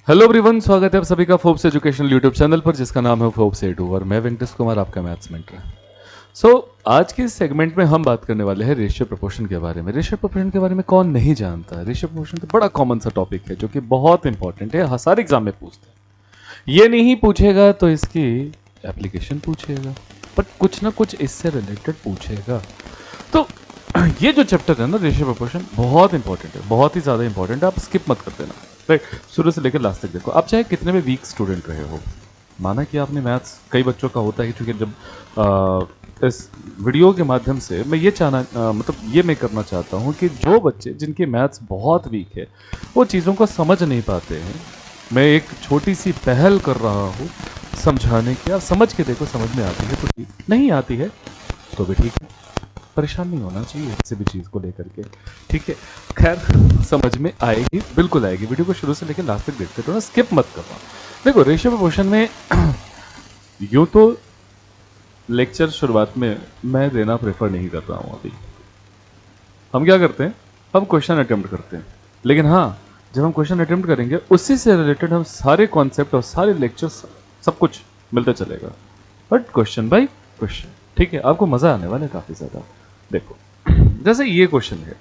Hello everyone, स्वागत है आप सभी का फोर्ब्स एजुकेशनल यूट्यूब चैनल पर जिसका नाम है फोर्ब्स एडू और मैं वेंकटेश कुमार आपका मैथ्स मेंटर। आज के इस सेगमेंट में हम बात करने वाले हैं रेशियो प्रोपोर्शन के बारे में। रेशियो प्रोपोर्शन के बारे में कौन नहीं जानता? रेशियो प्रोपोर्शन तो बड़ा कॉमन सा टॉपिक है जो कि बहुत इंपॉर्टेंट है, हर एग्जाम में पूछते हैं। ये नहीं पूछेगा तो इसकी एप्लीकेशन पूछेगा, बट कुछ ना कुछ इससे रिलेटेड पूछेगा। तो ये जो चैप्टर है ना, रेशियो प्रोपोर्शन, बहुत इंपॉर्टेंट है, बहुत ही ज़्यादा इंपॉर्टेंट है। आप स्किप मत कर देना, राइट? शुरू से लेकर लास्ट तक देखो। आप चाहे कितने भी वीक स्टूडेंट रहे हो, माना कि आपने मैथ्स, कई बच्चों का होता है क्योंकि जब इस वीडियो के माध्यम से मैं ये ये मैं करना चाहता हूँ कि जो बच्चे जिनके मैथ्स बहुत वीक है, वो चीज़ों को समझ नहीं पाते हैं, मैं एक छोटी सी पहल कर रहा हूँ समझाने की। आप समझ के देखो, समझ में आती है तो ठीक, नहीं आती है तो भी ठीक है, परेशान नहीं होना चाहिए किसी भी चीज़ को लेकर के, ठीक है? खैर, समझ में आएगी, बिल्कुल आएगी। वीडियो को शुरू से लेकर लास्ट तक देखते, थोड़ा स्किप मत करना। देखो, रेशियो प्रोपोर्शन में यूँ तो लेक्चर शुरुआत में मैं देना प्रेफर नहीं कर रहा हूँ। अभी हम क्या करते हैं, हम क्वेश्चन अटेम्प्ट करते हैं, लेकिन हाँ, जब हम क्वेश्चन अटेम्प्ट करेंगे उसी से रिलेटेड हम सारे कॉन्सेप्ट और सारे लेक्चर्स सब कुछ मिलता चलेगा, बट क्वेश्चन बाय क्वेश्चन, ठीक है? आपको मज़ा आने वाला है काफ़ी ज़्यादा। देखो, जैसे ये क्वेश्चन है,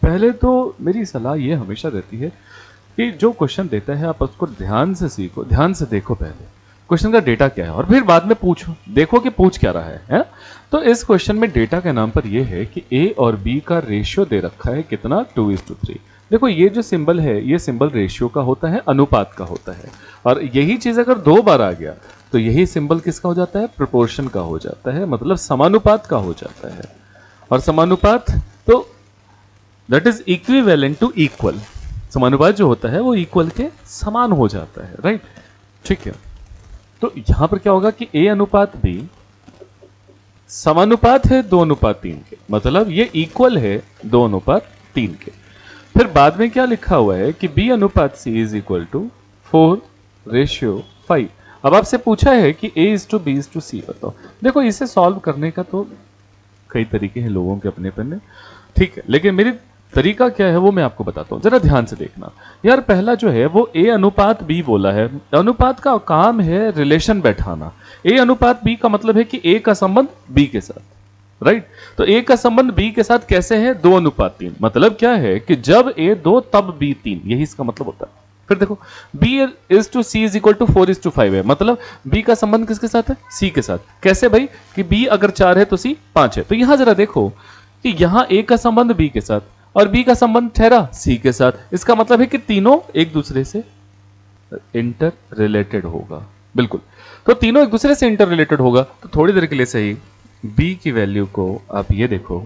पहले तो मेरी सलाह ये हमेशा रहती है कि जो क्वेश्चन देता है आप उसको ध्यान से सीखो, ध्यान से देखो पहले क्वेश्चन का डेटा क्या है, और फिर बाद में पूछो, देखो कि पूछ क्या रहा है? तो इस क्वेश्चन में डेटा के नाम पर यह है कि ए और बी का रेशियो दे रखा है कितना, 2:3। देखो, ये जो सिंबल है, ये सिंबल रेशियो का होता है, अनुपात का होता है, और यही चीज अगर 2 बार आ गया तो यही सिंबल किसका हो जाता है? प्रोपोर्शन का हो जाता है, मतलब समानुपात का हो जाता है। और समानुपात तो that is equivalent to equal. समानुपात जो होता है वो इक्वल के समान हो जाता है, राइट? ठीक है, तो यहां पर क्या होगा कि ए अनुपात बी समानुपात है 2:3 के, मतलब ये इक्वल है 2:3 के। फिर बाद में क्या लिखा हुआ है कि बी अनुपात सी इज इक्वल टू 4:5। अब आपसे पूछा है कि A:B:C बताओ। देखो, इसे सॉल्व करने का तो कई तरीके हैं लोगों के अपने अपने, ठीक है, लेकिन मेरी तरीका क्या है वो मैं आपको बताता हूं, जरा ध्यान से देखना। यार, पहला जो है वो A अनुपात B बोला है। अनुपात का काम है रिलेशन बैठाना। A अनुपात B का मतलब है कि A का संबंध B के साथ, राइट? तो A का संबंध B के साथ कैसे है? 2:3। मतलब क्या है कि जब A 2 तब B 3, यही इसका मतलब होता है। फिर देखो, B:C इज इक्वल टू 4:5 है, मतलब B का संबंध किसके साथ है? C के साथ। कैसे भाई? कि B अगर 4 है तो C 5 है। तो यहां जरा देखो कि यहां A का संबंध B के साथ और B का संबंध ठहरा C के साथ। इसका मतलब है कि तीनों एक दूसरे से इंटर रिलेटेड होगा, बिल्कुल। तो तीनों एक दूसरे से इंटर रिलेटेड होगा, तो थोड़ी देर के लिए सही B की वैल्यू को आप ये देखो,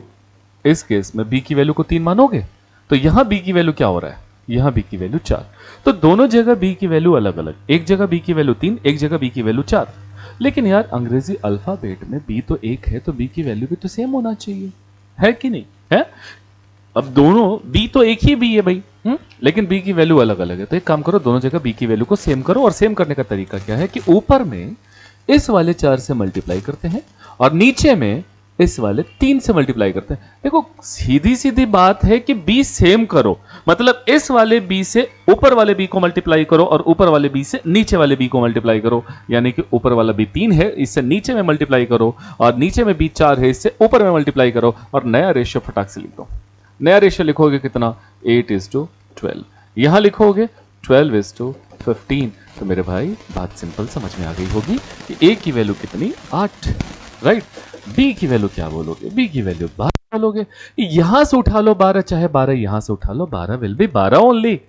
इस केस में B की वैल्यू को 3 मानोगे तो यहां B की वैल्यू क्या हो रहा है? यहां B की वैल्यू 4। तो दोनों जगह B की वैल्यू अलग अलग, एक जगह B की वैल्यू 3, एक जगह B की वैल्यू 4। लेकिन यार, अंग्रेजी अल्फाबेट में B तो एक है, तो B की वैल्यू भी तो सेम होना चाहिए, है कि नहीं है? अब दोनों B तो एक ही B है भाई, लेकिन B की वैल्यू अलग अलग है। तो एक काम करो, दोनों जगह B की वैल्यू को सेम करो, और सेम करने का तरीका क्या है कि ऊपर में इस वाले 4 से मल्टीप्लाई करते हैं और नीचे में इस वाले 3 से मल्टीप्लाई करते हैं। देखो, सीधी सीधी बात है कि B सेम करो, मतलब इस वाले B से ऊपर वाले B को मल्टीप्लाई करो और ऊपर वाले B से नीचे वाले B को मल्टीप्लाई करो। यानी कि ऊपर वाला B 3 है, इससे नीचे में मल्टीप्लाई करो, और नीचे में B 4 है, इससे ऊपर में मल्टीप्लाई करो, और नया रेशियो फटाक से लिख दो। नया रेशियो लिखोगे कितना? 8:12। यहां लिखोगे 12:15। तो मेरे भाई, बात सिंपल समझ में आ गई होगी कि A की वैल्यू कितनी? 8, राइट? B की वैल्यू क्या बोलोगे? B की वैल्यू 12 बोलोगे। यहां से उठा लो 12, चाहे 12 यहां से उठा लो, 12 विल बी 12 ओनली,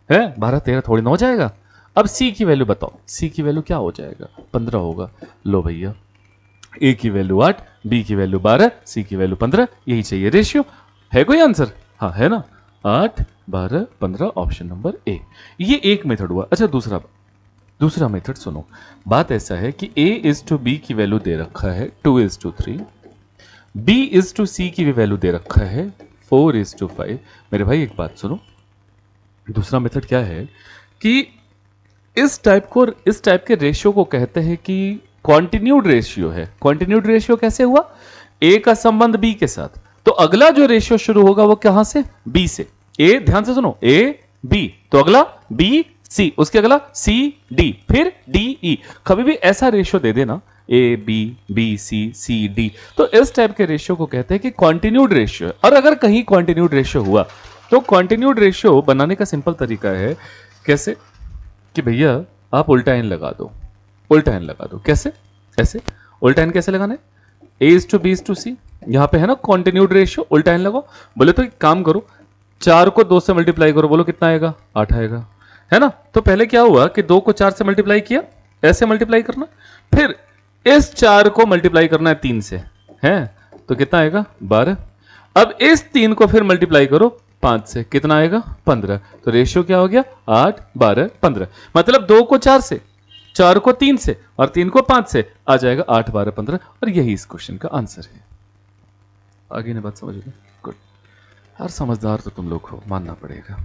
है? 12 13 थोड़ी ना हो जाएगा। अब C की वैल्यू बताओ, C की वैल्यू क्या हो जाएगा? 15 होगा। लो भैया, A की वैल्यू 8, B की वैल्यू 12, C की वैल्यू 15, यही चाहिए रेशियो। है कोई आंसर? हाँ, है ना? 8, 12, 15, ऑप्शन नंबर ए। ये एक मेथड हुआ। अच्छा, दूसरा मेथड सुनो। बात ऐसा है कि A:B की वैल्यू दे रखा है 2:3, B:C की भी वैल्यू दे रखा है 4:5। मेरे भाई, एक बात सुनो, दूसरा मेथड क्या है कि इस टाइप के रेशियो को कहते हैं कि कॉन्टिन्यूड रेशियो है। कॉन्टिन्यूड रेशियो कैसे हुआ? A का संबंध B के साथ, तो अगला जो रेशियो शुरू होगा वो कहां से? B से। A, ध्यान से सुनो, A B, तो अगला B सी, उसके अगला सी डी, फिर डी ई। कभी भी ऐसा रेशियो दे देना a b b c c d, तो इस टाइप के रेशियो को कहते हैं कि कॉन्टिन्यूड रेशियो है। और अगर कहीं कॉन्टिन्यूड रेशियो हुआ तो कॉन्टिन्यूड रेशियो बनाने का सिंपल तरीका है कैसे, कि भैया आप उल्टा एन लगा दो, उल्टा एन लगा दो। कैसे? ऐसे उल्टा एन कैसे लगाना है, a is to b is to c, यहां पे है ना कॉन्टिन्यूड रेशियो, उल्टा एन लगाओ। बोले तो एक काम करो, 4 को 2 से मल्टीप्लाई करो, बोलो कितना आएगा, 8 आएगा, है ना। तो पहले क्या हुआ कि 2 को 4 से मल्टीप्लाई किया, ऐसे मल्टीप्लाई करना, फिर इस 4 को मल्टीप्लाई करना है 3 से, है तो कितना आएगा 12। अब इस 3 को फिर मल्टीप्लाई करो 5 से, कितना आएगा 15। तो रेशियो क्या हो गया 8 12 15, मतलब 2 को 4 से, 4 को 3 से और 3 को 5 से, आ जाएगा 8 12 15। और यही इस क्वेश्चन का आंसर है। आगे ने बात समझ गए? गुड। हर समझदार तो तुम लोग हो, मानना पड़ेगा।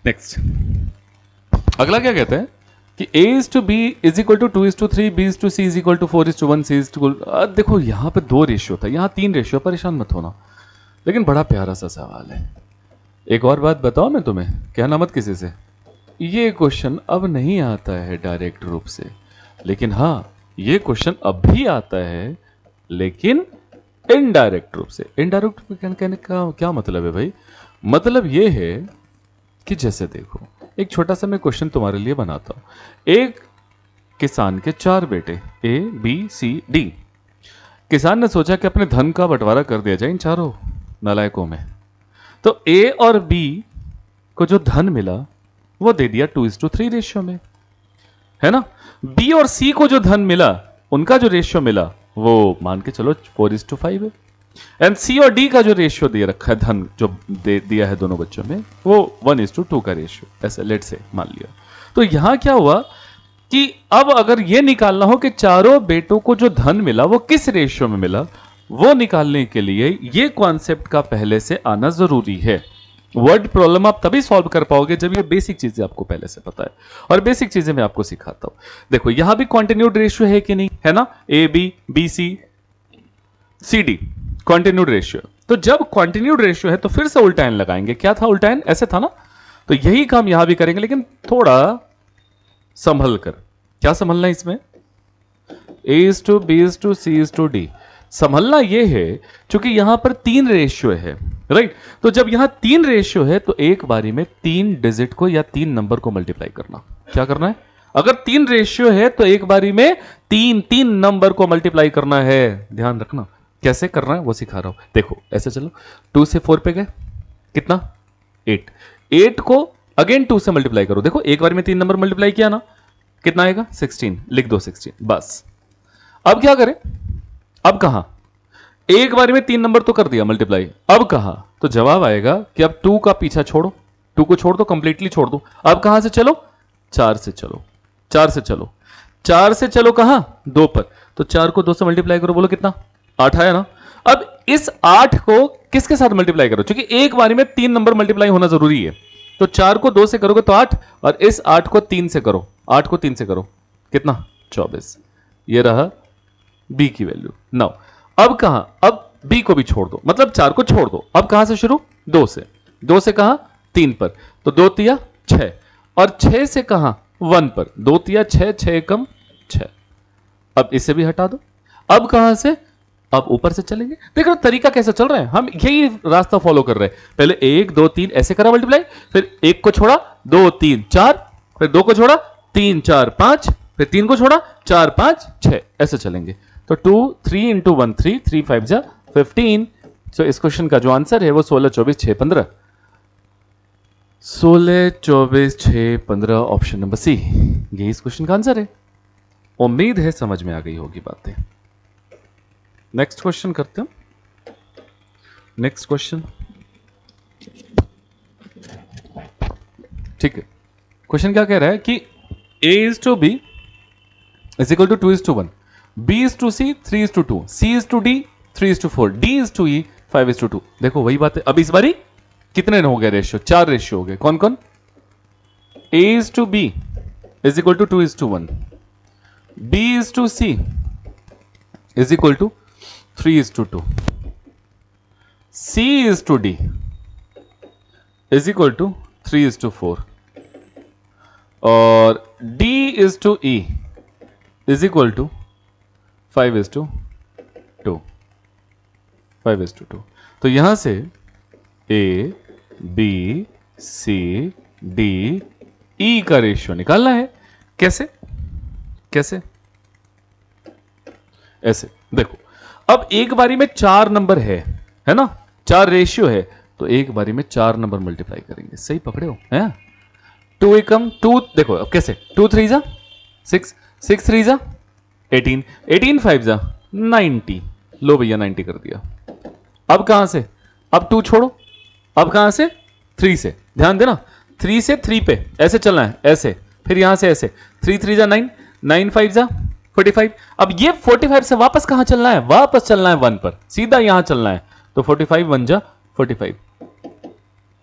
नेक्स्ट, अगला क्या कहते हैं कि a is to b is equal to 2 is to 3, b is to c is equal to 4 is to 1, c is to. देखो यहां पे 2 रेशियो था, यहां 3 रेशियो, परेशान मत होना, लेकिन बड़ा प्यारा सा सवाल है। एक और बात बताओ मैं तुम्हें, कहना मत किसी से, ये क्वेश्चन अब नहीं आता है डायरेक्ट रूप से, लेकिन हाँ ये क्वेश्चन अब भी आता है, लेकिन इनडायरेक्ट रूप से। इनडायरेक्ट रूप में कहने का क्या मतलब है भाई? मतलब ये है कि जैसे देखो, एक छोटा सा मैं क्वेश्चन तुम्हारे लिए बनाता हूं। एक किसान के 4 बेटे ए बी सी डी। किसान ने सोचा कि अपने धन का बंटवारा कर दिया जाए इन चारों नालायकों में। तो ए और बी को जो धन मिला वो दे दिया 2:3 रेशियो में, है ना। बी और सी को जो धन मिला, उनका जो रेशियो मिला वो मान के चलो 4:5 है। एंड सी और डी का जो रेशियो दे रखा है, धन जो दे दिया है दोनों बच्चों में, वो 1:2 का रेशियो, ऐसे लेट से मान लिया। तो यहां क्या हुआ कि अब अगर ये निकालना हो कि चारों बेटों को जो धन मिला वो किस रेशियो में मिला, वो निकालने के लिए ये कॉन्सेप्ट का पहले से आना जरूरी है। वर्ड प्रॉब्लम आप तभी सॉल्व कर पाओगे जब ये बेसिक चीजें आपको पहले से पता है, और बेसिक चीजें मैं आपको सिखाता हूं। देखो यहां भी कॉन्टिन्यूड रेशियो है कि नहीं, है ना, a b b c c d continued ratio. तो जब कॉन्टिन्यूड रेशियो है तो फिर से उल्टा एन लगाएंगे। क्या था उल्टा एन, ऐसे था ना, तो यही काम यहां भी करेंगे, लेकिन थोड़ा संभल कर। क्या संभलना इसमें, a is to b is to c is to d. संभलना यह है क्योंकि यहां पर 3 रेशियो है, राइट। तो जब यहां 3 रेशियो है तो एक बारी में 3 डिजिट को या 3 नंबर को मल्टीप्लाई करना। क्या करना है, अगर 3 रेशियो है तो एक बारी में 3 नंबर को मल्टीप्लाई करना है। ध्यान रखना कैसे करना है वो सिखा रहा हूं। देखो ऐसे चलो, 2 से 4 पे गए, कितना 8। 8 को अगेन 2 से मल्टीप्लाई करो। देखो एक बार में 3 नंबर मल्टीप्लाई किया ना, कितना आएगा 16, लिख दो 16 बस। अब क्या करें, अब कहां, एक बार में 3 नंबर तो कर दिया मल्टीप्लाई, अब कहां, तो जवाब आएगा कि अब 2 का पीछा छोड़ो, 2 को छोड़ दो, कंप्लीटली छोड़ दो। अब कहां से चलो, 4 से चलो, 4 से चलो, 4 से चलो कहां, 2 पर। तो 4 को 2 से मल्टीप्लाई करो, बोलो कितना 8 आया ना। अब इस 8 को किसके साथ मल्टीप्लाई करो, क्योंकि एक बारी में 3 नंबर मल्टीप्लाई होना जरूरी है। तो 4 को 2 से करोगे तो 8, और इस 8 को 3 से करो, 8 को 3 से करो, कितना 24। ये रहा बी की वैल्यू। नाउ अब कहां, अब बी को भी छोड़ दो, मतलब 4 को छोड़ दो। अब कहां से शुरू, 2 से, 2 से कहां 3 पर, तो 2 तिया 6, और 6 से कहां 1 पर, 2 तिया 6, 6 कम 6। अब इसे भी हटा दो। अब कहां से, अब ऊपर से चलेंगे। देखो तरीका कैसे चल रहा है, हम यही रास्ता फॉलो कर रहे हैं। पहले 1 2 3 ऐसे करा मल्टीप्लाई, फिर 1 को छोड़ा 2 3 4, फिर 2 को छोड़ा 3 4 5, फिर 3 को छोड़ा 4 5 6, ऐसे चलेंगे। तो 2 3 इंटू 1 3, 3 5 जा 15। तो इस क्वेश्चन का जो आंसर है वो 16 24 6 15, 16 24 6 15, ऑप्शन नंबर सी, यही इस क्वेश्चन का आंसर है। उम्मीद है समझ में आ गई होगी बातें। नेक्स्ट क्वेश्चन करते हैं। नेक्स्ट क्वेश्चन, ठीक है। क्वेश्चन क्या कह रहा है कि a is to b is equal to 2 is to 1, b is to c 3 is to 2, c is to d 3 is to 4, d is to e 5 is to 2। देखो वही बात है। अब इस बारी कितने हो गए रेशियो, 4 रेशियो हो गए। कौन कौन, a is to b is equal to 2 is to 1, b is to c is equal to 3 is to 2, c is to d is equal to 3:4 और D/E इज इक्वल टू 5:2 5:2। तो यहां से A B C D E का ratio निकालना है। कैसे कैसे? ऐसे देखो, अब एक बारी में 4 नंबर है ना, 4 रेशियो है, तो एक बारी में 4 नंबर मल्टीप्लाई करेंगे। सही पकड़े हो? है 2 एकम 2। देखो अब कैसे, 2 3 जा 6, 6 3 जा 18, 18 5 जा 90। लो भैया 90 कर दिया। अब कहां से, अब 2 छोड़ो, अब कहां से, 3 से। ध्यान देना, 3 से 3 पे ऐसे चलना है, ऐसे, फिर यहां से ऐसे, 3 3 जा 9, 9 5 जा 45। अब ये 45 से वापस कहां चलना है, वापस चलना है 1 पर, सीधा यहां चलना है। तो 45 1 जा 45।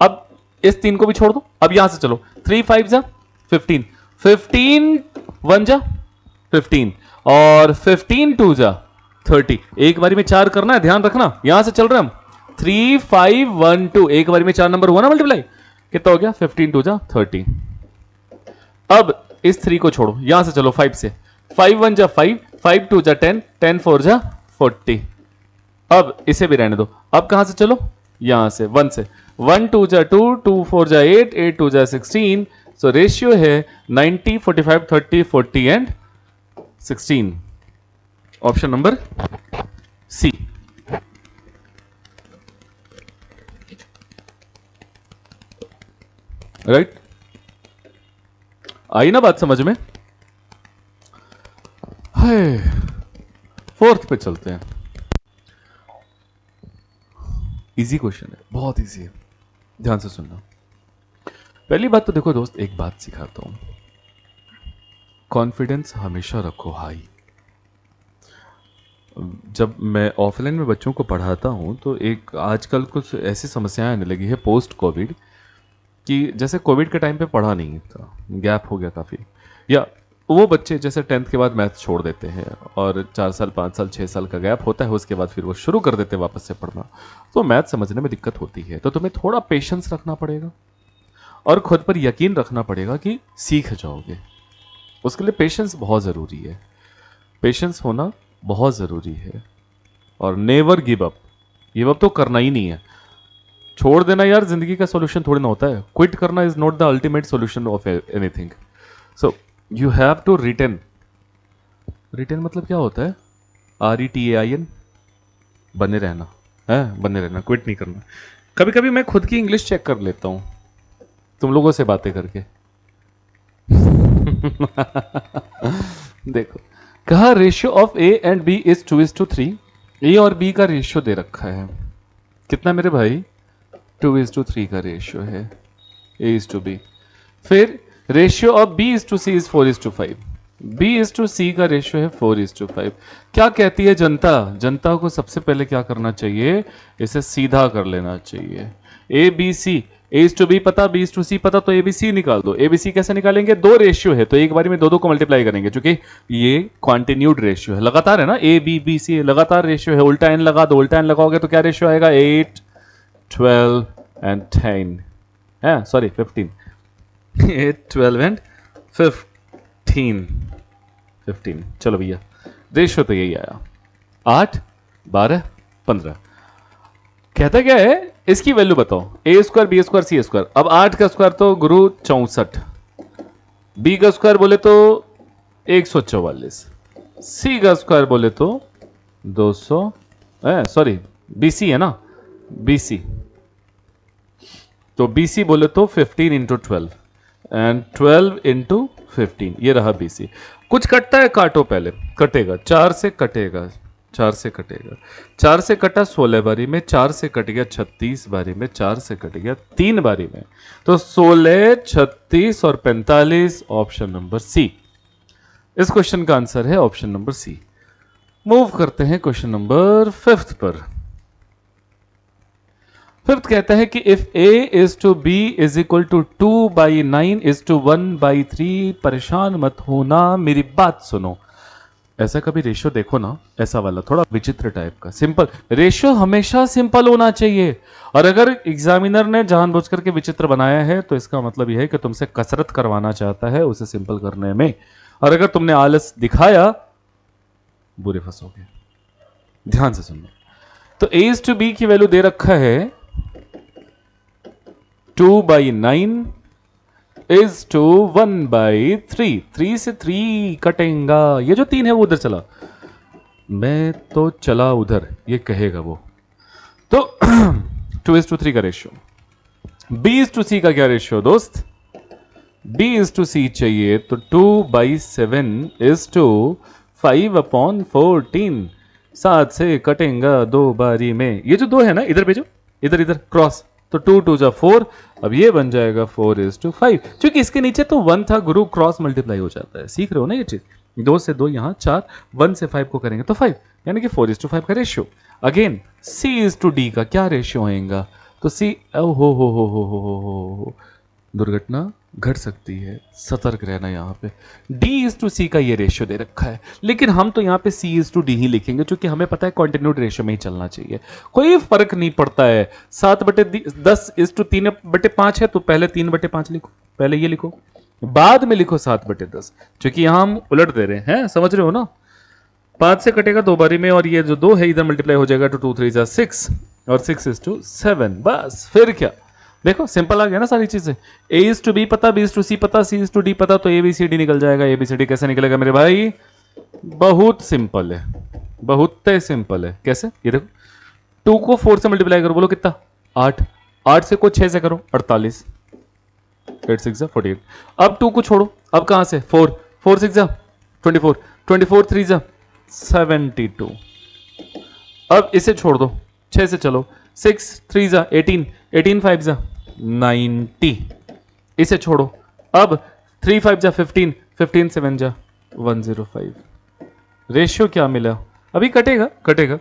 अब इस 3 को भी छोड़ दो, अब यहां से चलो, 3 5 जा 15, 15 1 जा 15 और 15 2 जा 30। एक बारी में 4 करना है, ध्यान रखना, यहां से चल रहे हम 3 5 1 2। एक बारी में 4 नंबर हुआ ना मल्टीप्लाई, कितना हो गया, 15 2 जा 30। अब इस 3 को छोड़ो, यहां से चलो 5 से, 5 1 जा 5, 5 2 जा 10, 10 4 जा 40। अब इसे भी रहने दो, अब कहां से चलो, यहां से 1 से, 1 2 जा 2, 2 4 जा 8, 8 2 जा 16। सो रेशियो है 90 45 30 40 and 16। Option number c. Right? आई ना बात समझ में? हाय, फोर्थ पे चलते हैं। इजी क्वेश्चन है, बहुत इजी है, ध्यान से सुनना। पहली बात तो देखो दोस्त, एक बात सिखाता हूं, कॉन्फिडेंस हमेशा रखो हाई। जब मैं ऑफलाइन में बच्चों को पढ़ाता हूं तो एक आजकल कुछ ऐसी समस्याएं आने लगी है पोस्ट कोविड, कि जैसे कोविड के टाइम पे पढ़ा नहीं था, गैप हो गया काफ़ी, या वो बच्चे जैसे 10th के बाद मैथ छोड़ देते हैं और 4 साल 5 साल 6 साल का गैप होता है, उसके बाद फिर वो शुरू कर देते हैं वापस से पढ़ना, तो मैथ समझने में दिक्कत होती है। तो तुम्हें थोड़ा पेशेंस रखना पड़ेगा और खुद पर यकीन रखना पड़ेगा कि सीख जाओगे। उसके लिए पेशेंस बहुत ज़रूरी है, पेशेंस होना बहुत ज़रूरी है। और never give up, give up तो करना ही नहीं है, छोड़ देना यार जिंदगी का सॉल्यूशन थोड़ी ना होता है। क्विट करना is not the ultimate solution of anything. So you have to retain. Retain मतलब क्या होता है, RETAIN, बने रहना है, बने रहना, क्विट नहीं करना। कभी कभी मैं खुद की इंग्लिश चेक कर लेता हूं तुम लोगों से बातें करके। देखो, कहा ratio of A and B is 2:3। A और B का रेशियो दे रखा है, कितना मेरे भाई, 2:3 का रेशियो है A/B। फिर ratio of B/C is 4:5। B/C का रेशियो है 4:5। क्या कहती है जनता, जनता को सबसे पहले क्या करना चाहिए, इसे सीधा कर लेना चाहिए। ABC, A/B पता, B/C पता, तो ABC निकाल दो। ABC कैसे निकालेंगे, 2 रेशियो है तो एक बारी में 2 को मल्टीप्लाई करेंगे, क्योंकि ये क्वांटिन्यूड रेशियो है, लगातार है ना, A, B, C लगातार रेशियो है। उल्टा n लगा दो, उल्टा n लगाओगे तो क्या रेशियो आएगा, 8 12 and 10 है, सॉरी 15, 8 12 and 15। चलो भैया, रेशियो तो यही आया, 8 12 15। कहता क्या है, इसकी वैल्यू बताओ, A² B² C²। अब 8 का स्क्वायर तो गुरु 64, B का स्क्वायर बोले तो 144, C का स्क्वायर बोले तो 200, सॉरी BC है ना, BC, तो BC बोले तो 15 × 12 एंड 12 × 15, ये रहा BC। कुछ कटता है, काटो पहले, कटेगा 4 से कटेगा, 4 से कटेगा, 4 से कटा 16 बारी में, 4 से कट गया 36 बारी में, 4 से कट गया 3 बारी में, तो 16 36 और 45, ऑप्शन नंबर सी। इस क्वेश्चन का आंसर है ऑप्शन नंबर सी। मूव करते हैं क्वेश्चन नंबर 5 पर। 5th कहता है कि if A/B is equal to 2/9 1/3। परेशान मत होना, मेरी बात सुनो। ऐसा कभी रेशियो देखो ना, ऐसा वाला थोड़ा विचित्र टाइप का। सिंपल रेशियो हमेशा सिंपल होना चाहिए, और अगर एग्जामिनर ने जानबूझ करके विचित्र बनाया है तो इसका मतलब यह है कि तुमसे कसरत करवाना चाहता है उसे सिंपल करने में, और अगर तुमने आलस दिखाया बुरे फंसोगे। ध्यान से सुनना। तो a is to b की वैल्यू दे रखा है 2/9 is to 1/3। 3 से 3 कटेगा, ये जो 3 है वो उधर चला, मैं तो चला उधर, ये कहेगा वो। तो 2:3 का ratio. b is to c का क्या रेशियो दोस्त? b is to c चाहिए तो 2/7 is to 5/14। 7 से कटेगा 2 बारी में, ये जो 2 है ना इधर भेजो, इधर इधर क्रॉस, तो 2 2 जा 4, अब ये बन जाएगा 4 is to 5। क्योंकि इसके नीचे तो 1 था गुरु, क्रॉस मल्टीप्लाई हो जाता है, सीख रहे हो ना ये चीज। 2 से 2 यहाँ 4, 1 से 5 को करेंगे तो 5, यानी कि 4 is to 5 का ratio. Again c is to d का क्या रेशियो होएगा? तो c हो दुर्घटना घट सकती है, सतर्क रहना। यहाँ पे d is to c का ये रेशियो दे रखा है, लेकिन हम तो यहाँ पे c is to d ही लिखेंगे, क्योंकि हमें पता है कॉन्टिन्यूड रेशियो में ही चलना चाहिए, कोई फर्क नहीं पड़ता है। 7/10 is to 3/5 है तो पहले 3/5 लिखो, पहले ये लिखो, बाद में लिखो 7/10, क्योंकि यहाँ हम उलट दे रहे हैं, समझ रहे हो ना। 5 से कटेगा 2 बारी में, और ये जो 2 है इधर मल्टीप्लाई हो जाएगा तो 2 3 जा 6, और 6 is to 7। बस फिर क्या, देखो सिंपल आ गया ना सारी चीजें। a is to b पता, b is to c पता, c is to d पता, तो a b c d निकल जाएगा। a b c d कैसे निकलेगा मेरे भाई? बहुत सिंपल है, बहुत सिंपल है। कैसे? ये देखो 2 को 4 से मल्टीप्लाई करो, बोलो कितना? 8। 8 से को 6 से करो, 48। 8 6 जा 48। अब 2 को छोड़ो, अब कहां से? 4 4 6 जा 24, 24 3 जा 72। अब इसे छोड़ दो, 6 से चलो, 6 3 जा 18, 18 5 जा 90। इसे छोड़ो, अब 3 5 जा 15, 15 7 जा 105। रेशियो क्या मिला? अभी कटेगा कटेगा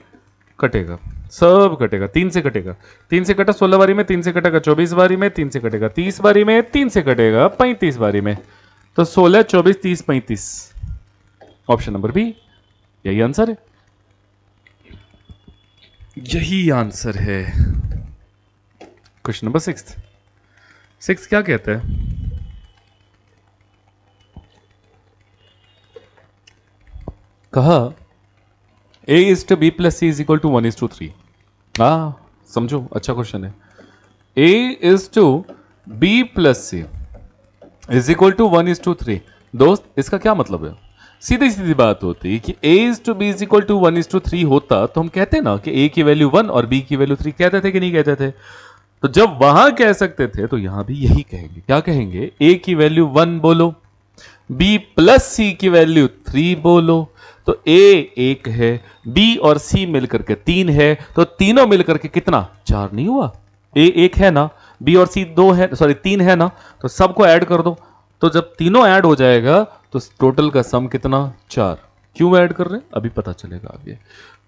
कटेगा, सब कटेगा। 3 से कटेगा, 3 से कटा 16 बारी में, 3 से कटेगा 24 बारी में, 3 से कटेगा 30 बारी में, 3 से कटेगा 35 बारी में, तो 16 24 30 35। ऑप्शन नंबर बी, यही आंसर है, यही आंसर है। क्वेश्चन नंबर 6 क्या कहता है? कहा a is to b plus c is equal to 1 is to 3। समझो, अच्छा क्वेश्चन है। a is to b plus c is equal to 1 is to 3। दोस्त इसका क्या मतलब है? सीधी सीधी बात होती कि a is to b is equal to 1 is to 3 होता तो हम कहते ना कि a की वैल्यू 1 और b की वैल्यू 3, कहते थे कि नहीं कहते थे? तो जब वहां कह सकते थे तो यहां भी यही कहेंगे। क्या कहेंगे? a की वैल्यू 1 बोलो, b प्लस c की वैल्यू 3 बोलो, तो a 1 है, b और c मिलकर के 3 है, तो तीनों मिलकर के कितना? 4 नहीं हुआ? a 1 है ना, b और c 2 है, सॉरी 3 है ना, तो सबको ऐड कर दो, तो जब तीनों ऐड हो जाएगा तो टोटल का सम कितना? 4। क्यों ऐड कर रहे हैं अभी पता चलेगा आगे।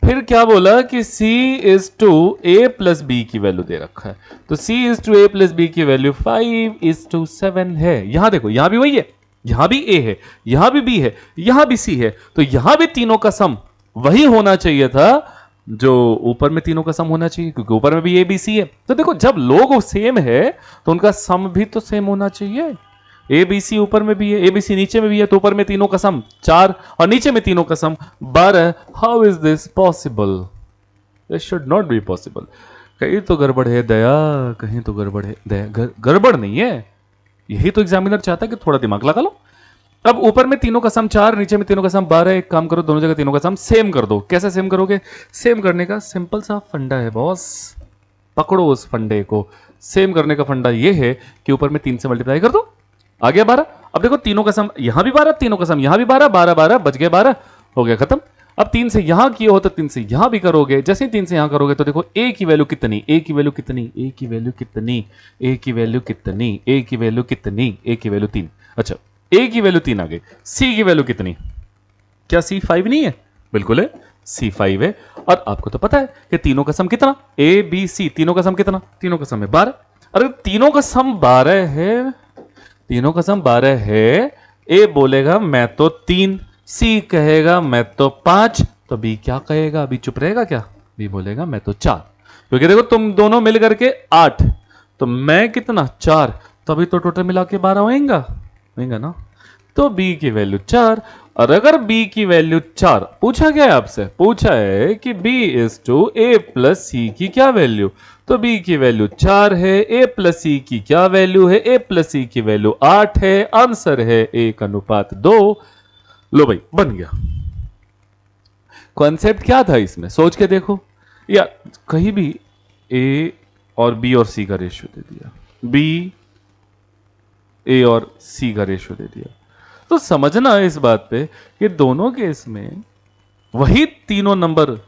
फिर क्या बोला कि c is to a plus b की वैल्यू दे रखा है, तो c is to a plus b की वैल्यू 5 is to 7 है। यहां देखो, यहां भी वही है, यहां भी a है, यहां भी b है, यहां भी c है, तो यहां भी तीनों का सम वही होना चाहिए था जो ऊपर में तीनों का सम होना चाहिए, क्योंकि ऊपर में भी a b c है। तो देखो जब लोग सेम है तो उनका सम भी तो सेम होना चाहिए। ए बी सी ऊपर में भी है, ए बी सी नीचे में भी है, तो ऊपर में तीनों का सम 4 और नीचे में तीनों का सम 12। How is this possible? This should not be possible. कहीं तो गड़बड़ है दया, कहीं तो गड़बड़ है दया। गड़बड़ नहीं है, यही तो एग्जामिनर चाहता है कि थोड़ा दिमाग लगा लो। अब ऊपर में तीनों का सम 4, नीचे में तीनों का सम 12। एक काम करो, दोनों जगह तीनों का सम सेम कर दो। कैसे सेम करोगे? सेम करने का सिंपल सा फंडा है बॉस, पकड़ो उस फंडे को। सेम करने का फंडा ये है कि ऊपर में 3 से मल्टीप्लाई कर दो, आ गया 12। अब देखो तीनों का सम यहां भी 12, तीनों का सम यहां भी 12, 12 12 बच गए 12, हो गया खत्म। अब 3 से यहां किए हो तो 3 से यहां भी करोगे, जैसे ही 3 से यहां करोगे तो देखो a की वैल्यू कितनी, a की वैल्यू कितनी, a की वैल्यू कितनी, a की वैल्यू कितनी, a की वैल्यू कितनी, a की वैल्यू 3। अच्छा a की वैल्यू 3 आ गई, c की वैल्यू कितनी? क्या c 5 नहीं है? बिल्कुल है, c 5 है। और आपको तो पता है कि तीनों का सम कितना, a b c, तीनों का सम कितना? तीनों का सम है 12। अरे तीनों का सम 12 है, तीनों का सम 12 है, ए बोलेगा मैं तो 3, सी कहेगा मैं तो 5, तो बी क्या कहेगा? अभी चुप रहेगा क्या? बी बोलेगा मैं तो 4, क्योंकि देखो तुम दोनों मिल करके 8, तो मैं कितना 4, तो अभी तो टोटल मिला के 12 होएगा, होएगा ना। तो बी की वैल्यू 4, और अगर बी की वैल्यू 4, पूछा क्या है आपसे? पूछा है कि b is to a plus c की क्या वैल्यू, तो बी की वैल्यू 4 है, ए प्लस सी की क्या वैल्यू है? ए प्लस सी की वैल्यू 8 है, आंसर है 1:2। लो भाई बन गया। कॉन्सेप्ट क्या था इसमें, सोच के देखो, या कहीं भी ए और बी और सी का रेशियो दे दिया, बी ए और सी का रेशियो दे दिया, तो समझना इस बात पे कि दोनों केस में वही तीनों नंबर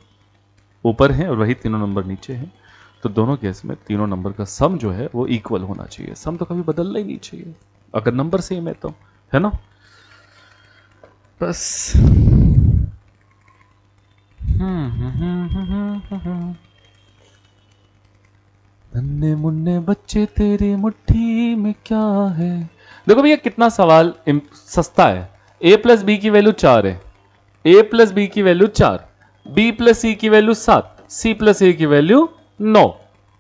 ऊपर हैं और वही तीनों नंबर नीचे हैं, तो दोनों केस में तीनों नंबर का सम जो है वो इक्वल होना चाहिए। सम तो कभी बदलना ही नहीं चाहिए अगर नंबर सेम है तो, है ना। बस नन्हे मुन्ने बच्चे तेरी मुट्ठी में क्या है। देखो भैया कितना सवाल सस्ता है। ए प्लस बी की वैल्यू 4 है, ए प्लस बी की वैल्यू 4, बी प्लस सी की वैल्यू 7, सी प्लस ए की वैल्यू 9।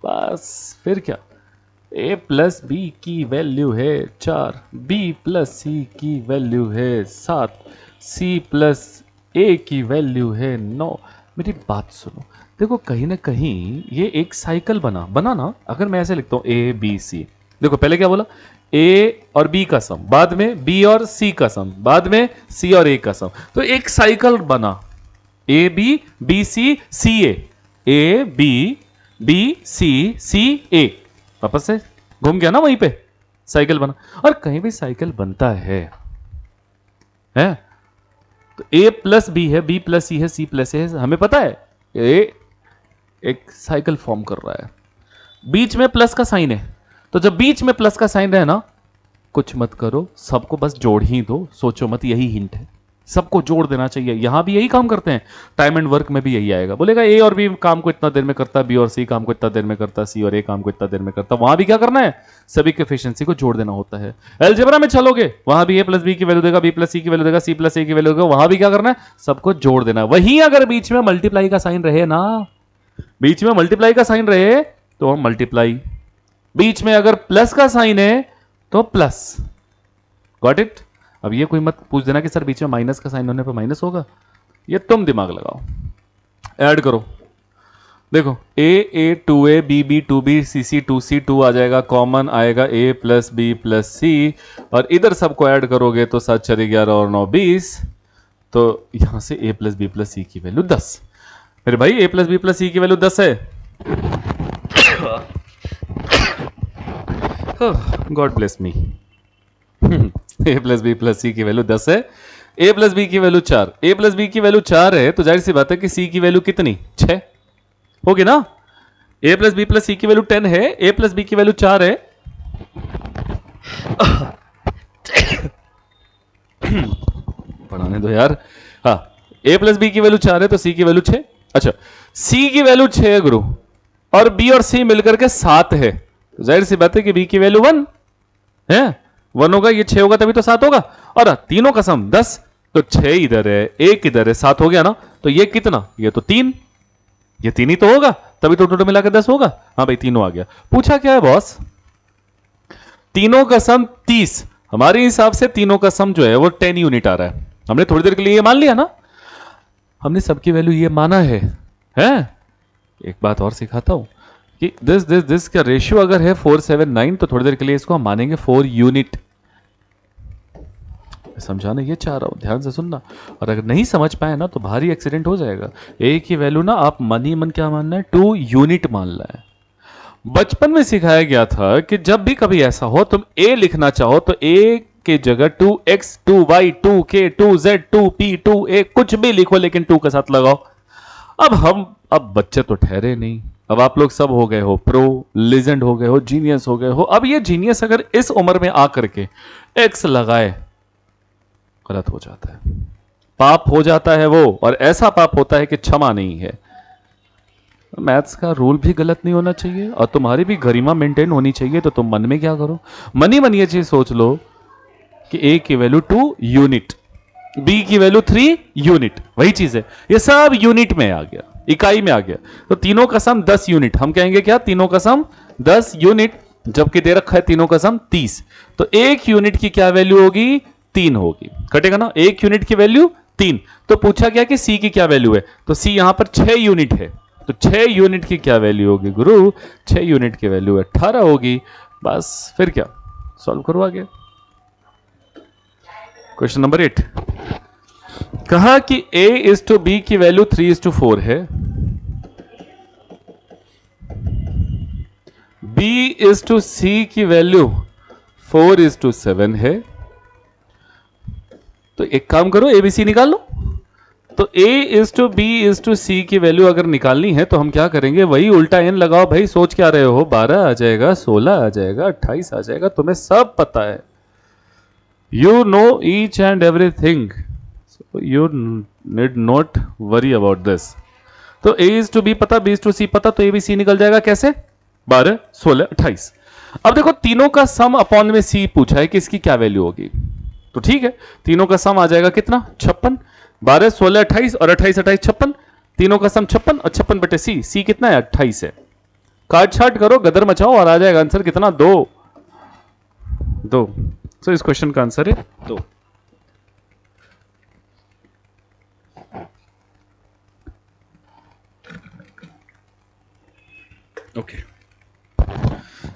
बस फिर क्या, ए प्लस बी की वैल्यू है 4, बी प्लस सी की वैल्यू है 7, सी प्लस ए की वैल्यू है 9। मेरी बात सुनो, देखो कहीं ना कहीं ये एक साइकिल बना ना। अगर मैं ऐसे लिखता हूं ए बी सी, देखो पहले क्या बोला, ए और बी का सम, बाद में बी और सी का सम, बाद में सी और ए का सम, तो एक साइकिल बना, a b b c c a b b c a, वापस से घूम गया ना, वहीं पे साइकिल बना। और कहीं भी साइकिल बनता है तो ए प्लस बी है, बी प्लस सी है, सी प्लस ए है, हमें पता है ए एक साइकिल फॉर्म कर रहा है, बीच में प्लस का साइन है, तो जब बीच में प्लस का साइन रहे ना, कुछ मत करो, सबको बस जोड़ ही दो, सोचो मत, यही हिंट है, सबको जोड़ देना चाहिए। यहां भी यही काम करते हैं, टाइम एंड वर्क में भी यही आएगा, बोलेगा ए और बी काम को इतना देर में करता है, बी और सी काम को इतना देर में करता है, सी और ए काम को इतना देर में करता है। वहां भी क्या करना है, सभी के एफिशिएंसी को जोड़ देना होता है। अलजेब्रा में चलोगे, वहां भी ए प्लस बी की वैल्यू देगा, बी प्लस सी की वैल्यू देगा, सी प्लस ए की वैल्यू देगा, वहां भी क्या करना है, सबको जोड़ देना है। वहीं अगर बीच में मल्टीप्लाई का साइन रहे ना, बीच में मल्टीप्लाई का साइन रहे तो मल्टीप्लाई, बीच में अगर प्लस का साइन है तो प्लस। Got it. अब ये कोई मत पूछ देना कि सर बीच में माइनस का साइन होने पर माइनस होगा, ये तुम दिमाग लगाओ, ऐड करो। देखो ए 2a बी 2b सी 2c 2 आ जाएगा, कॉमन आएगा a प्लस बी प्लस सी, और इधर सबको ऐड करोगे तो 7 4 11 और 9 20, तो यहां से a plus b plus c की वैल्यू 10। मेरे भाई a plus b plus c की वैल्यू 10 है। God bless me. a plus b plus c की वैल्यू 10 है, a प्लस बी की वैल्यू 4, a प्लस बी की वैल्यू 4 है, तो जाहिर सी बात है कि c की वैल्यू कितनी, 6 होगी ना। a plus b plus c की वैल्यू 10 है, a प्लस बी की वैल्यू 4 है। पढ़ाने दो यार। हाँ, a प्लस बी की वैल्यू 4 है तो c की वैल्यू 6। अच्छा, c की वैल्यू 6 है गुरु, और b और c मिलकर के 7 है, तो जाहिर सी बात है कि b की वैल्यू 1 है, 1 होगा, ये 6 होगा तभी तो 7 होगा, और तीनों का सम 10, तो 6 इधर है, 1 इधर है, 7 हो गया ना। तो ये कितना, ये तो 3, ये 3 ही तो होगा, तभी तो टोटल मिलाकर 10 होगा। हाँ भाई तीनों आ गया। पूछा क्या है बॉस, तीनों का सम 30, हमारे हिसाब से तीनों का सम जो है वो 10 यूनिट आ रहा है। हमने थोड़ी देर के लिए ये मान लिया ना, हमने सबकी वैल्यू ये माना है। एक बात और सिखाता हूं कि दिस का रेशियो अगर है 479, तो थोड़ी देर के लिए इसको हम मानेंगे 4 यूनिट। समझाने ये चाह रहा हूं, ध्यान से सुनना, और अगर नहीं समझ पाए ना तो भारी एक्सीडेंट हो जाएगा। ए की वैल्यू ना आप मन ही मन क्या मानना है, 2 यूनिट मानना है। बचपन में सिखाया गया था कि जब भी कभी ऐसा हो तुम ए लिखना चाहो तो ए के जगह 2x 2y 2k 2z 2p 2a कुछ भी लिखो, लेकिन 2 के साथ लगाओ। अब बच्चे तो ठहरे नहीं, अब आप लोग सब हो गए हो प्रो, लीजेंड हो गए हो, जीनियस हो गए हो। अब ये जीनियस अगर इस उम्र में आकर के एक्स लगाए, गलत हो जाता है, पाप हो जाता है वो, और ऐसा पाप होता है कि क्षमा नहीं है। मैथ्स का रूल भी गलत नहीं होना चाहिए, और तुम्हारी भी गरिमा मेंटेन होनी चाहिए। तो तुम मन में क्या करो, मन ही मन ये चीज सोच लो कि ए की वैल्यू 2 यूनिट, बी की वैल्यू 3 यूनिट, वही चीज है, ये सब यूनिट में आ गया, इकाई में आ गया। तो तीनों का सम 10 यूनिट, हम कहेंगे क्या, तीनों का सम 10 यूनिट, जबकि दे रखा है तीनों का सम 30। तो एक यूनिट की क्या वैल्यू होगी, 3 होगी, कटेगा ना, एक यूनिट की वैल्यू 3। तो पूछा गया कि सी की क्या वैल्यू है, तो सी यहां पर 6 यूनिट है, तो 6 यूनिट की क्या वैल्यू होगी गुरु, 6 यूनिट की वैल्यू 18 होगी। बस फिर क्या, सॉल्व करो आगे। क्वेश्चन नंबर 8, कहा कि a इज टू बी की वैल्यू 3:4 है, b इज टू सी की वैल्यू 4:7 है। तो एक काम करो, एबीसी निकाल लो। तो a is to b is to c की वैल्यू अगर निकालनी है तो हम क्या करेंगे, वही उल्टा n लगाओ भाई, सोच क्या रहे हो, 12 आ जाएगा, 16 आ जाएगा, 28 आ जाएगा, तुम्हें सब पता है, you know each and everything, you need not worry about this. तो a इज टू बी पता, b इज टू सी पता, तो a b c निकल जाएगा कैसे, 12, 16, 28। अब देखो तीनों का सम अपॉन में c पूछा है कि इसकी क्या वैल्यू होगी, तो ठीक है, तीनों का सम आ जाएगा कितना, 56, 12, 16, 28 और 28, 28, 56, तीनों का सम 56 और 56 बटे सी कितना है, 28 है। काट छाट करो, गदर मचाओ और आ जाएगा आंसर कितना, 2। तो इस क्वेश्चन का आंसर है 2। ओके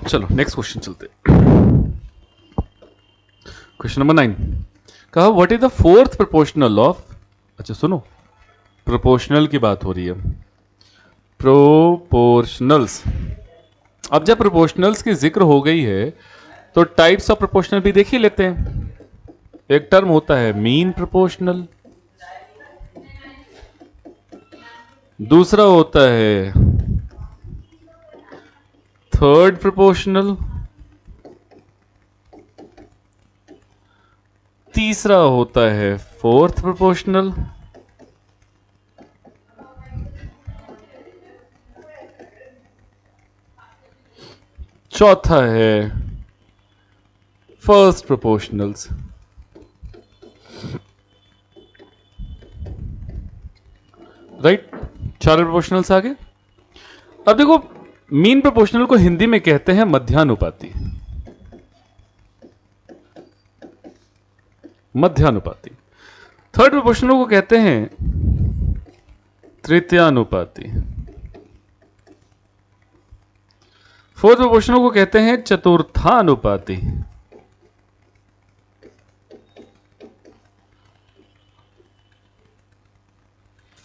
चलो नेक्स्ट क्वेश्चन चलते। क्वेश्चन नंबर 9, कहा what is the fourth proportional of, अच्छा सुनो, प्रोपोर्शनल की बात हो रही है, प्रोपोर्शनल्स। अब जब प्रोपोर्शनल्स की जिक्र हो गई है तो टाइप्स ऑफ प्रोपोर्शनल भी देख ही लेते हैं। एक टर्म होता है मीन प्रोपोर्शनल, दूसरा होता है थर्ड प्रोपोर्शनल, तीसरा होता है फोर्थ प्रोपोर्शनल, चौथा है फर्स्ट प्रोपोर्शनल्स। राइट, चार प्रोपोर्शनल्स आ गए। अब देखो मीन प्रोपोर्शनल को हिंदी में कहते हैं मध्यानुपाती, मध्यानुपाती। थर्ड प्रोपोर्शनल को कहते हैं तृतीयानुपाती, फोर्थ प्रोपोर्शनल को कहते हैं चतुर्थानुपाती,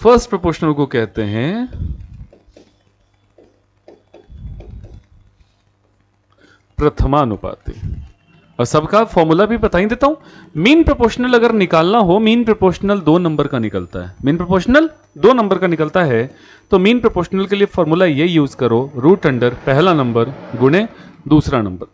फर्स्ट प्रोपोर्शनल को कहते हैं प्रथमानुपाती। और सबका फॉर्मूला भी बता ही देता हूं। मीन प्रोपोर्शनल अगर निकालना हो, मीन प्रोपोर्शनल 2 नंबर का निकलता है, मीन प्रोपोर्शनल 2 नंबर का निकलता है। तो मीन प्रोपोर्शनल के लिए फॉर्मूला ये यूज करो, रूट अंडर पहला नंबर गुणे दूसरा नंबर।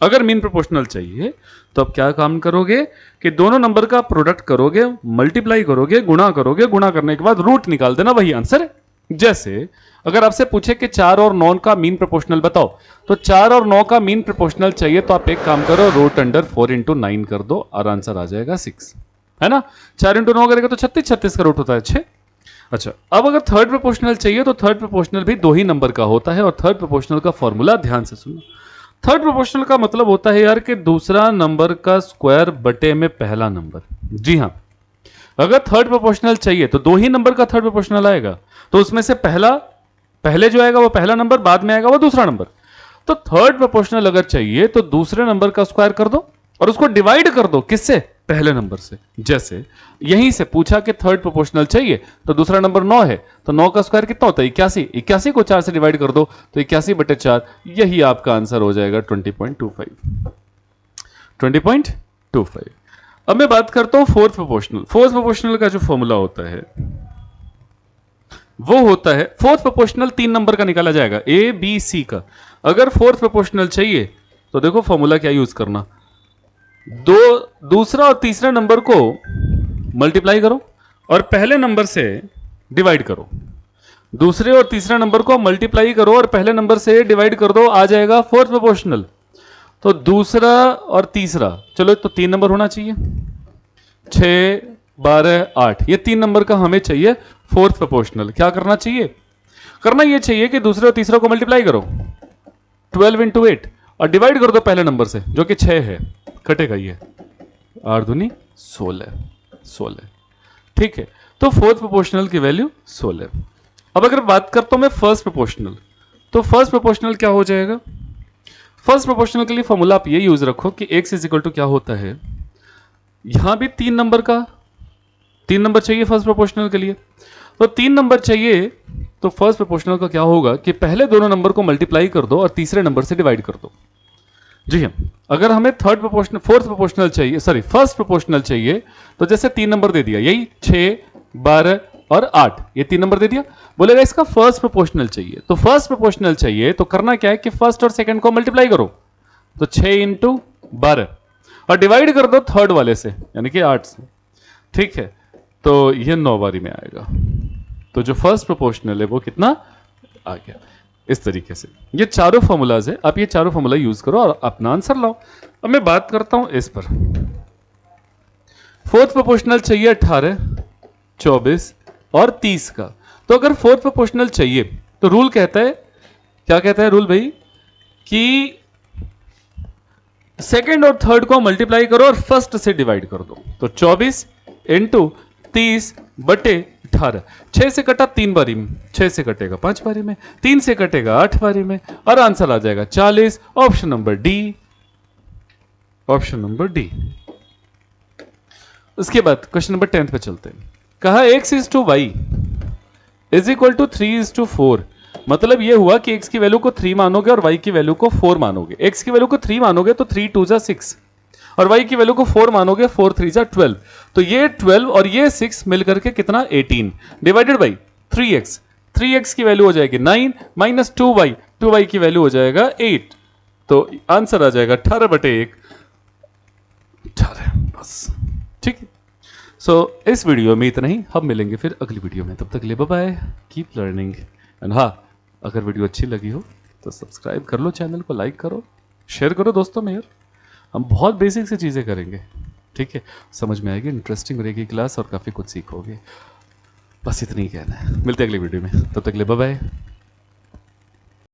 अगर मीन प्रोपोर्शनल चाहिए तो अब क्या काम करोगे कि दोनों नंबर का प्रोडक्ट करोगे, मल्टीप्लाई करोगे, गुणा करोगे, गुणा करने के बाद रूट निकाल देना, वही आंसर है। जैसे अगर आपसे पूछे कि 4 और 9 का मीन प्रोपोर्शनल बताओ, तो 4 और 9 का मीन प्रोपोर्शनल चाहिए तो आप एक काम करो, रूट अंडर 4 इंटू 9 कर दो और आंसर आ जाएगा 6, है ना। 4 इंटू 9 करेगा तो 36, 36 का रूट होता है 6। अच्छा, अब अगर थर्ड प्रोपोर्शनल चाहिए तो थर्ड प्रोपोर्शनल भी 2 ही नंबर का होता है। और थर्ड प्रोपोर्शनल का फॉर्मूला ध्यान से सुनो। थर्ड प्रोपोर्शनल का मतलब होता है यार कि दूसरा नंबर का स्क्वायर बटे में पहला नंबर। जी हां, अगर थर्ड प्रोपोर्शनल चाहिए तो 2 ही नंबर का थर्ड प्रोपोर्शनल आएगा, तो उसमें से पहले जो आएगा वो पहला नंबर, बाद में आएगा वो दूसरा नंबर। तो थर्ड प्रोपोर्शनल अगर चाहिए तो दूसरे नंबर का स्क्वायर कर दो और उसको डिवाइड कर दो, किससे, पहले नंबर से। जैसे यहीं से पूछा कि थर्ड प्रोपोर्शनल चाहिए तो दूसरा नंबर 9 है, तो 9 का स्क्वायर कितना होता है, 81। 81 को 4 से डिवाइड कर दो तो 81 बटे 4, यही आपका आंसर हो जाएगा 20.25, 20.25। अब मैं बात करता हूं फोर्थ प्रोपोर्शनल। फोर्थ प्रोपोर्शनल का जो फॉर्मूला होता है वो होता है, फोर्थ प्रोपोर्शनल 3 नंबर का निकाला जाएगा, ए बी सी का। अगर फोर्थ प्रोपोर्शनल चाहिए तो देखो फॉर्मूला क्या यूज करना, दूसरा और तीसरा नंबर को मल्टीप्लाई करो और पहले नंबर से डिवाइड करो। दूसरे और तीसरा नंबर को मल्टीप्लाई करो और पहले नंबर से डिवाइड कर दो, आ जाएगा फोर्थ प्रोपोर्शनल। तो दूसरा और तीसरा, चलो तो 3 नंबर होना चाहिए, 6 12 8, ये 3 नंबर का हमें चाहिए फोर्थ प्रोपोर्शनल। क्या करना चाहिए? करना ये चाहिए कि दूसरे और तीसरे को मल्टीप्लाई करो 12 इंटू 8 और डिवाइड कर दो पहले नंबर से जो कि 6 है, कटेगा ये 8 दूनी 16। ठीक है, तो फोर्थ प्रोपोर्शनल की वैल्यू 16। अब अगर बात करता हूं मैं फर्स्ट प्रोपोर्शनल, तो फर्स्ट प्रोपोर्शनल क्या हो जाएगा? फर्स्ट प्रोपोर्शनल के लिए फॉर्मूला आप ये यूज रखो कि x इज इक्वल टू क्या होता है, यहां भी 3 नंबर चाहिए फर्स्ट प्रोपोर्शनल के लिए, तो 3 नंबर चाहिए, तो फर्स्ट प्रोपोर्शनल का क्या होगा कि पहले दोनों नंबर को मल्टीप्लाई कर दो और तीसरे नंबर से डिवाइड कर दो। जी हाँ, अगर हमें फोर्थ प्रोपोर्शनल चाहिए, सॉरी फर्स्ट प्रोपोर्शनल चाहिए, तो जैसे 3 नंबर दे दिया, यही 6 12 और 8, ये 3 नंबर दे दिया, बोलेगा इसका फर्स्ट प्रोपोर्शनल चाहिए। तो फर्स्ट प्रोपोर्शनल चाहिए तो करना क्या है कि फर्स्ट और सेकंड को मल्टीप्लाई करो, तो 6 इंटू 12 और डिवाइड कर दो थर्ड वाले से यानी कि 8 से। ठीक है, तो ये 9 बारी में आएगा, तो जो फर्स्ट प्रोपोर्शनल है वो कितना आ गया। इस तरीके से ये चारों फॉर्मूलाज है, आप ये चारों फॉर्मूला यूज करो और अपना आंसर लाओ। अब मैं बात करता हूं इस पर, फोर्थ प्रोपोर्शनल चाहिए 18 24 और 30 का। तो अगर फोर्थ प्रोपोर्शनल चाहिए तो रूल कहता है, क्या कहता है रूल भाई, कि सेकंड और थर्ड को मल्टीप्लाई करो और फर्स्ट से डिवाइड कर दो, तो 24 इंटू 30 बटे 18, 6 से कटा 3 बारी में, 6 से कटेगा 5 बारी में, 3 से कटेगा 8 बारी में और आंसर आ जाएगा 40। Option number D, option number D. उसके बाद क्वेश्चन नंबर 10 पे चलते हैं। कहा x is to y is equal to 3 is to 4, मतलब यह हुआ कि x की वैल्यू को 3 मानोगे और y की वैल्यू को 4 मानोगे। x की वैल्यू को 3 मानोगे तो 3 2 जा 6 और y की वैल्यू को 4 मानोगे 4 3 जा 12, तो ये 12 और ये 6 मिलकर के कितना 18 डिवाइडेड बाई 3x, 3x की वैल्यू हो जाएगी 9 माइनस 2y, 2y की वैल्यू हो जाएगा 8, तो आंसर आ जाएगा 18 बटे 1, 18 बस। ठीक है, सो इस वीडियो में इतना ही, हम मिलेंगे फिर अगली वीडियो में, तब तक ले bye bye, keep learning and हाँ, अगर वीडियो अच्छी लगी हो तो सब्सक्राइब कर लो, चैनल को लाइक करो, शेयर करो दोस्तों में यार, हम बहुत बेसिक सी चीज़ें करेंगे। ठीक है, समझ में आएगी, इंटरेस्टिंग रहेगी क्लास और काफ़ी कुछ सीखोगे। बस इतना ही कहना है, मिलते हैं अगली वीडियो में, तब तक ले बाय बाय।